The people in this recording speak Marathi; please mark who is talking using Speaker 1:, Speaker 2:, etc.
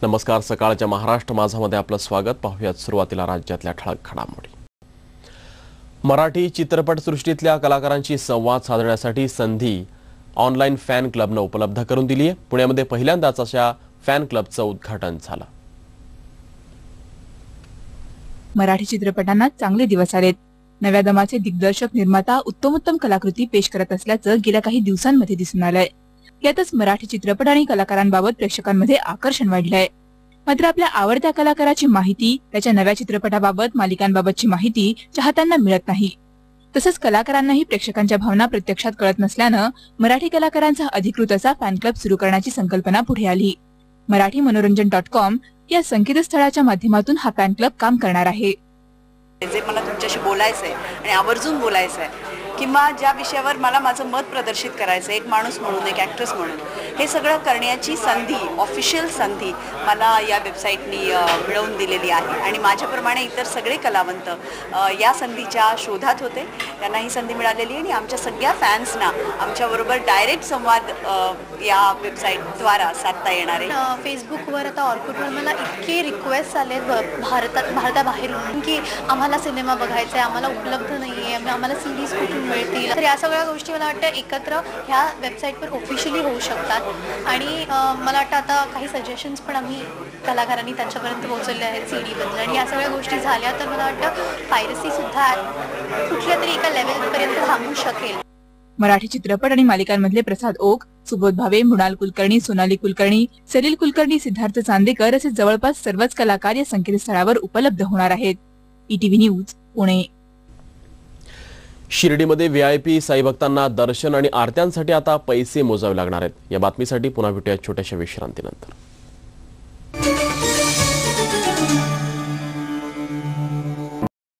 Speaker 1: नमस्कार. सकाळच्या महाराष्ट्र माझामध्ये आपलं स्वागत. पाहूयात सुरुवातीला राज्यातल्या ठळक घडामोडी. मराठी चित्रपट सृष्टीतल्या कलाकारांशी संवाद साधण्यासाठी संधी ऑनलाईन फॅन क्लबने उपलब्ध करून दिली आहे. पुण्यामध्ये पहिल्यांदाच अशा फॅन क्लबचं उद्घाटन झालं.
Speaker 2: मराठी चित्रपटांना चांगले दिवस आलेत. नव्या दमाचे दिग्दर्शक निर्माता उत्तमोत्तम कलाकृती पेश करत असल्याचं गेल्या काही दिवसांमध्ये दिसून आलंय. यातच मराठी चित्रपट आणि कलाकारांबाबत प्रेक्षकांमध्ये आकर्षण वाढलंय. मात्र आपल्या आवडत्या कलाकाराची माहिती, त्याच्या नव्या चित्रपटाबाबत, मालिकांबाबतची माहिती चाहत्यांना मिळत नाही. तसंच कलाकारांनाही प्रेक्षकांच्या भावना प्रत्यक्षात कळत नसल्यानं मराठी कलाकारांचा अधिकृत असा फॅन क्लब सुरू करण्याची संकल्पना पुढे आली. मराठी मनोरंजन.com या संकेतस्थळाच्या माध्यमातून हा फॅन क्लब काम करणार आहे.
Speaker 3: जे मला तुमच्याशी बोलायचंय आणि आवर्जून बोलायचंय किंवा ज्या विषयावर मला माझं मत प्रदर्शित करायचं, एक माणूस म्हणून, एक ॲक्ट्रेस म्हणून, हे सगळं करण्याची संधी, ऑफिशियल संधी मला या वेबसाईटनी मिळवून दिलेली आहे. आणि माझ्याप्रमाणे इतर सगळे कलावंत या संधीच्या शोधात होते. त्यांना ही संधी मिळालेली आहे आणि आमच्या सगळ्या फॅन्सना आमच्याबरोबर डायरेक्ट संवाद या वेबसाईटद्वारा साधता येणार आहे.
Speaker 4: फेसबुकवर आता ऑर्कुटवर मला इतके रिक्वेस्ट आले भारताबाहेरून की आम्हाला सिनेमा बघायचा आहे, आम्हाला उपलब्ध नाही आहे, आम्हाला सीरीज कुठून मिळतील. तर या सगळ्या गोष्टी मला वाटतं एकत्र ह्या वेबसाईटवर ऑफिशियली होऊ शकतात. आणि मला वाटतं आता काही सजेशन्स पण आम्ही कलाकारांनी त्यांच्यापर्यंत पोहोचवले आहेत सीडीबद्दल. आणि या सगळ्या गोष्टी झाल्या तर मला वाटतं पायरसी सुद्धा कुठल्या तरी एका लेवलपर्यंत थांबू शकेल.
Speaker 2: मराठी चित्रपट आणि मालिकांमधले प्रसाद ओक, सुबोध भावे, मृणाल कुलकर्णी, सोनाली कुलकर्णी, सलील कुलकर्णी, सिद्धार्थ चांदेकर असे जवळपास सर्वच कलाकार या संकेतस्थळावर उपलब्ध होणार आहेत. ETV news, Pune.
Speaker 1: शिर्डीमध्ये VIP साई भक्तांना दर्शन आणि आरत्यांसाठी आता पैसे मोजावे लागणार आहेत. या बातमीसाठी पुन्हा भेटूया छोट्याशा विश्रांतीनंतर.